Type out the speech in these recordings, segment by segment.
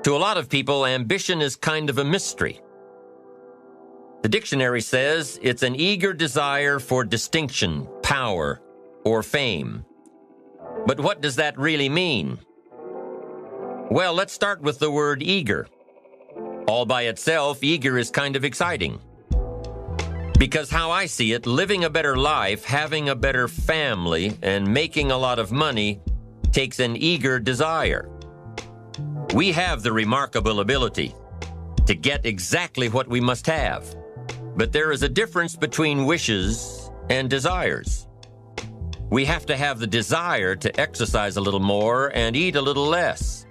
To a lot of people, ambition is kind of a mystery. The dictionary says it's an eager desire for distinction, power, or fame. But what does that really mean? Well, let's start with the word eager. All by itself, eager is kind of exciting. Because how I see it, living a better life, having a better family, and making a lot of money takes an eager desire. We have the remarkable ability to get exactly what we must have. But there is a difference between wishes and desires. We have to have the desire to exercise a little more and eat a little less.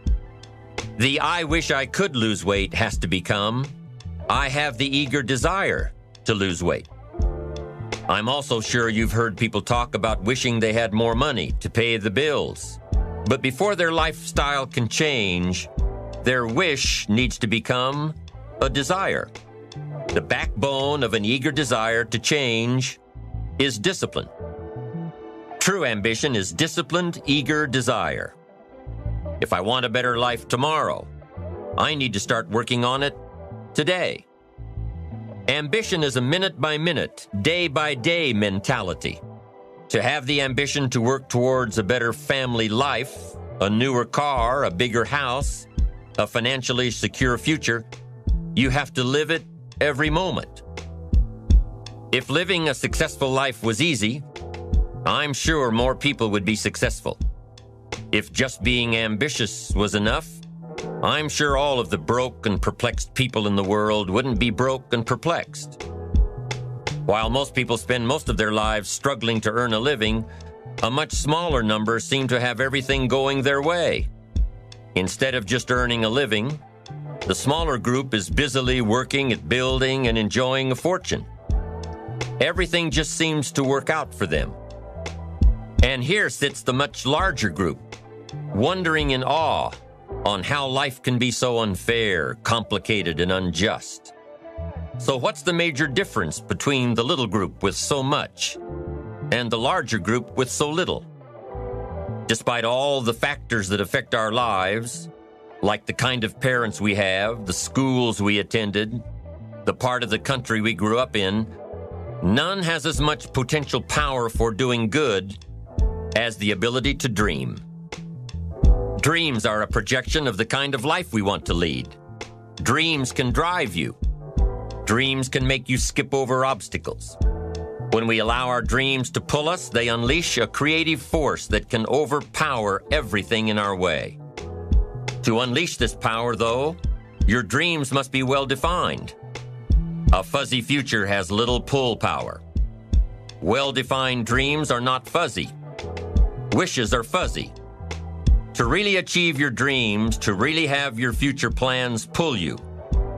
The I wish I could lose weight has to become, I have the eager desire to lose weight. I'm also sure you've heard people talk about wishing they had more money to pay the bills. But before their lifestyle can change, their wish needs to become a desire. The backbone of an eager desire to change is discipline. True ambition is disciplined, eager desire. If I want a better life tomorrow, I need to start working on it today. Ambition is a minute-by-minute, day-by-day mentality. To have the ambition to work towards a better family life, a newer car, a bigger house, a financially secure future, you have to live it every moment. If living a successful life was easy, I'm sure more people would be successful. If just being ambitious was enough, I'm sure all of the broke and perplexed people in the world wouldn't be broke and perplexed. While most people spend most of their lives struggling to earn a living, a much smaller number seem to have everything going their way. Instead of just earning a living, the smaller group is busily working at building and enjoying a fortune. Everything just seems to work out for them. And here sits the much larger group, wondering in awe on how life can be so unfair, complicated, and unjust. So what's the major difference between the little group with so much and the larger group with so little? Despite all the factors that affect our lives, like the kind of parents we have, the schools we attended, the part of the country we grew up in, none has as much potential power for doing good as the ability to dream. Dreams are a projection of the kind of life we want to lead. Dreams can drive you. Dreams can make you skip over obstacles. When we allow our dreams to pull us, they unleash a creative force that can overpower everything in our way. To unleash this power, though, your dreams must be well defined. A fuzzy future has little pull power. Well-defined dreams are not fuzzy. Wishes are fuzzy. To really achieve your dreams, to really have your future plans pull you,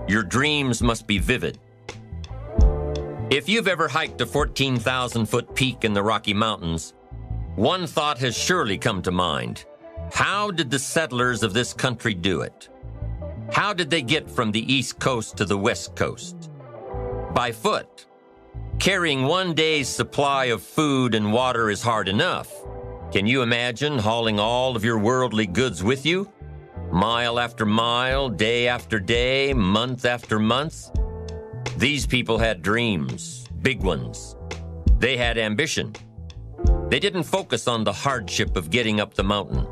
your dreams must be vivid. If you've ever hiked a 14,000-foot peak in the Rocky Mountains, one thought has surely come to mind. How did the settlers of this country do it? How did they get from the East Coast to the West Coast? By foot. Carrying one day's supply of food and water is hard enough. Can you imagine hauling all of your worldly goods with you? Mile after mile, day after day, month after month? These people had dreams, big ones. They had ambition. They didn't focus on the hardship of getting up the mountain.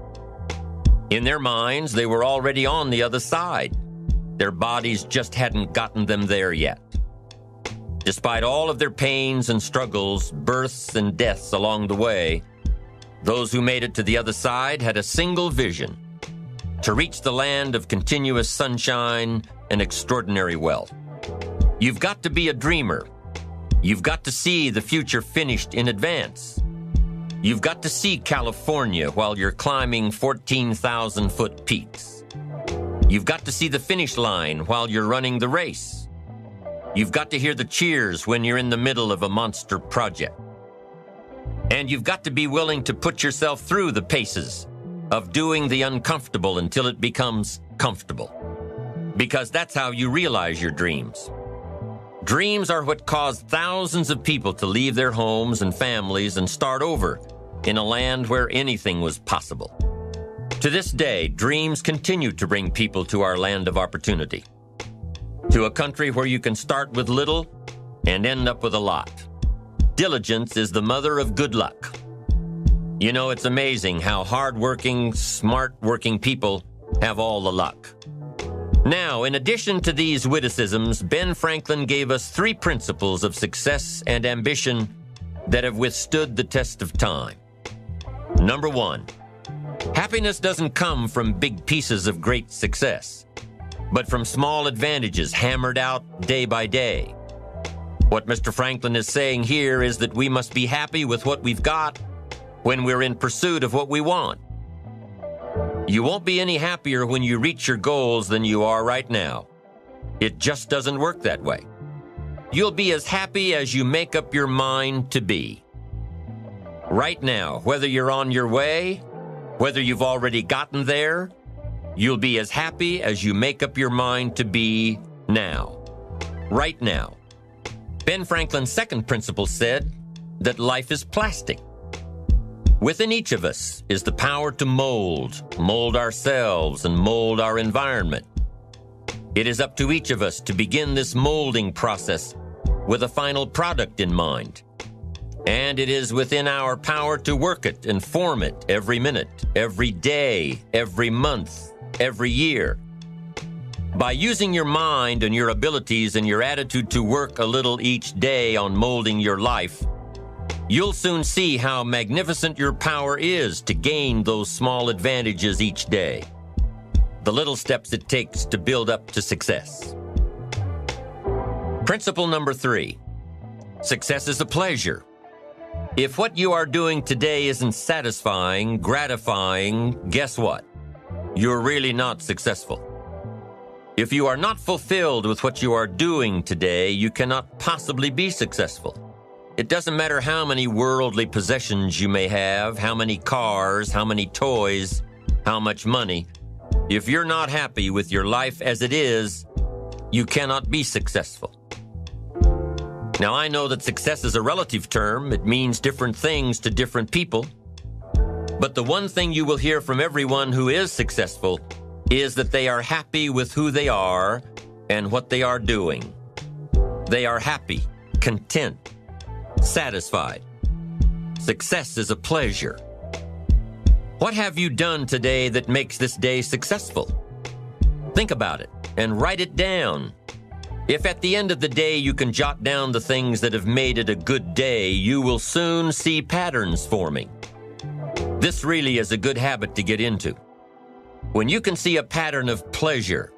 In their minds, they were already on the other side. Their bodies just hadn't gotten them there yet. Despite all of their pains and struggles, births and deaths along the way, those who made it to the other side had a single vision: to reach the land of continuous sunshine and extraordinary wealth. You've got to be a dreamer. You've got to see the future finished in advance. You've got to see California while you're climbing 14,000-foot peaks. You've got to see the finish line while you're running the race. You've got to hear the cheers when you're in the middle of a monster project. And you've got to be willing to put yourself through the paces of doing the uncomfortable until it becomes comfortable. Because that's how you realize your dreams. Dreams are what caused thousands of people to leave their homes and families and start over in a land where anything was possible. To this day, dreams continue to bring people to our land of opportunity, to a country where you can start with little and end up with a lot. Diligence is the mother of good luck. You know, it's amazing how hard-working, smart-working people have all the luck. Now, in addition to these witticisms, Ben Franklin gave us 3 principles of success and ambition that have withstood the test of time. Number 1, happiness doesn't come from big pieces of great success, but from small advantages hammered out day by day. What Mr. Franklin is saying here is that we must be happy with what we've got when we're in pursuit of what we want. You won't be any happier when you reach your goals than you are right now. It just doesn't work that way. You'll be as happy as you make up your mind to be. Right now, whether you're on your way, whether you've already gotten there, you'll be as happy as you make up your mind to be now. Right now. Ben Franklin's second principle said that life is plastic. Within each of us is the power to mold ourselves and mold our environment. It is up to each of us to begin this molding process with a final product in mind. And it is within our power to work it and form it every minute, every day, every month, every year. By using your mind and your abilities and your attitude to work a little each day on molding your life, you'll soon see how magnificent your power is to gain those small advantages each day. The little steps it takes to build up to success. Principle number 3, success is a pleasure. If what you are doing today isn't satisfying, gratifying, guess what? You're really not successful. If you are not fulfilled with what you are doing today, you cannot possibly be successful. It doesn't matter how many worldly possessions you may have, how many cars, how many toys, how much money. If you're not happy with your life as it is, you cannot be successful. Now, I know that success is a relative term. It means different things to different people. But the one thing you will hear from everyone who is successful is that they are happy with who they are and what they are doing. They are happy, content, satisfied. Success is a pleasure. What have you done today that makes this day successful? Think about it and write it down. If at the end of the day you can jot down the things that have made it a good day, you will soon see patterns forming. This really is a good habit to get into. When you can see a pattern of pleasure,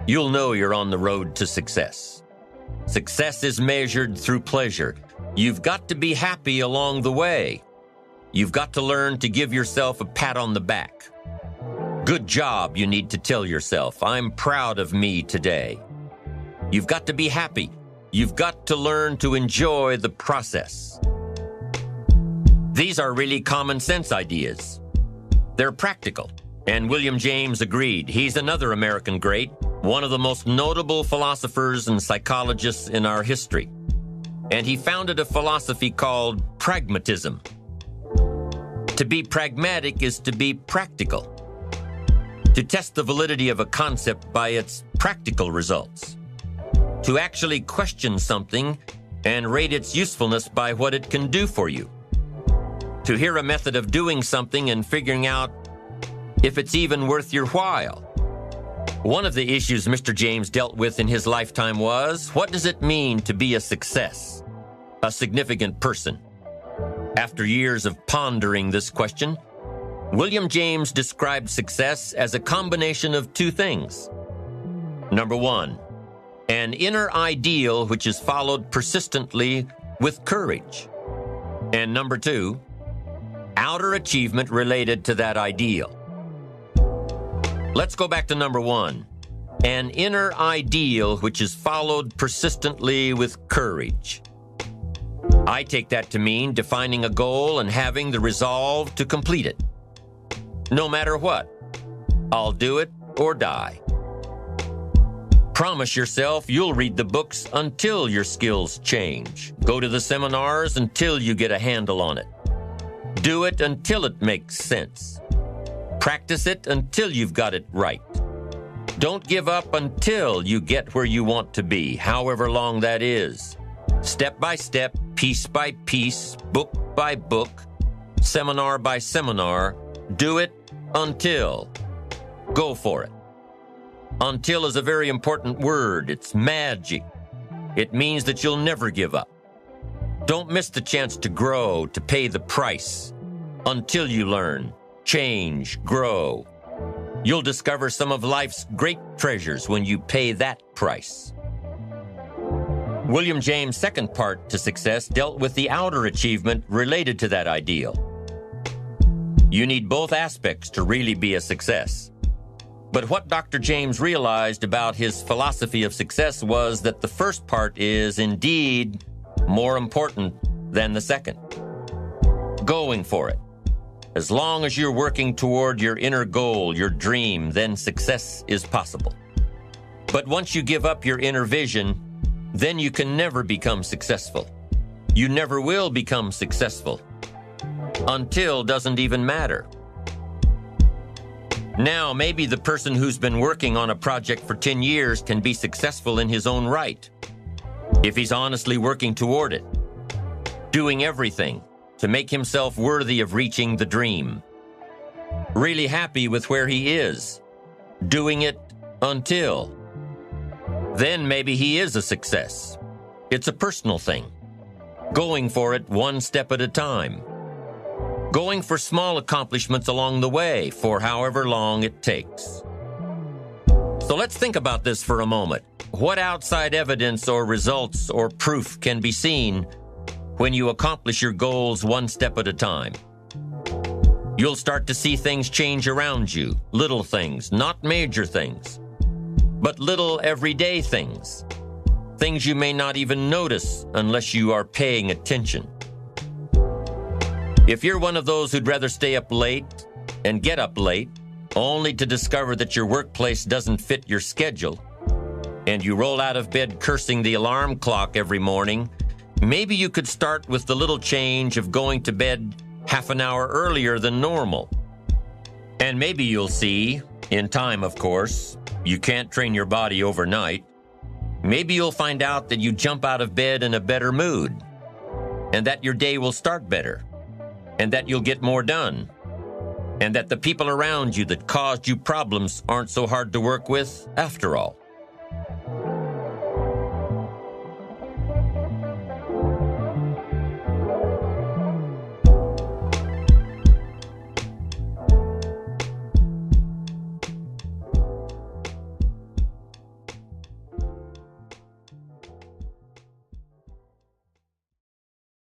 you'll know you're on the road to success. Success is measured through pleasure. You've got to be happy along the way. You've got to learn to give yourself a pat on the back. Good job, you need to tell yourself. I'm proud of me today. You've got to be happy. You've got to learn to enjoy the process. These are really common sense ideas. They're practical, and William James agreed. He's another American great, one of the most notable philosophers and psychologists in our history. And he founded a philosophy called pragmatism. To be pragmatic is to be practical, to test the validity of a concept by its practical results, to actually question something and rate its usefulness by what it can do for you, to hear a method of doing something and figuring out if it's even worth your while. One of the issues Mr. James dealt with in his lifetime was, what does it mean to be a success, a significant person? After years of pondering this question, William James described success as a combination of 2 things. Number 1, an inner ideal which is followed persistently with courage. And number 2, outer achievement related to that ideal. Let's go back to number 1, an inner ideal which is followed persistently with courage. I take that to mean defining a goal and having the resolve to complete it. No matter what, I'll do it or die. Promise yourself you'll read the books until your skills change. Go to the seminars until you get a handle on it. Do it until it makes sense. Practice it until you've got it right. Don't give up until you get where you want to be, however long that is. Step by step, piece by piece, book by book, seminar by seminar, do it until. Go for it. Until is a very important word. It's magic. It means that you'll never give up. Don't miss the chance to grow, to pay the price. Until you learn, change, grow. You'll discover some of life's great treasures when you pay that price. William James' second part to success dealt with the outer achievement related to that ideal. You need both aspects to really be a success. But what Dr. James realized about his philosophy of success was that the first part is indeed more important than the second. Going for it. As long as you're working toward your inner goal, your dream, then success is possible. But once you give up your inner vision, then you can never become successful. You never will become successful. Until doesn't even matter. Now, maybe the person who's been working on a project for 10 years can be successful in his own right, if he's honestly working toward it, doing everything to make himself worthy of reaching the dream, really happy with where he is, doing it until. Then maybe he is a success. It's a personal thing, going for it one step at a time. Going for small accomplishments along the way for however long it takes. So let's think about this for a moment. What outside evidence or results or proof can be seen when you accomplish your goals one step at a time? You'll start to see things change around you, little things, not major things, but little everyday things, things you may not even notice unless you are paying attention. If you're one of those who'd rather stay up late and get up late, only to discover that your workplace doesn't fit your schedule, and you roll out of bed cursing the alarm clock every morning, maybe you could start with the little change of going to bed half an hour earlier than normal. And maybe you'll see, in time of course, you can't train your body overnight, maybe you'll find out that you jump out of bed in a better mood, and that your day will start better, and that you'll get more done, and that the people around you that caused you problems aren't so hard to work with after all.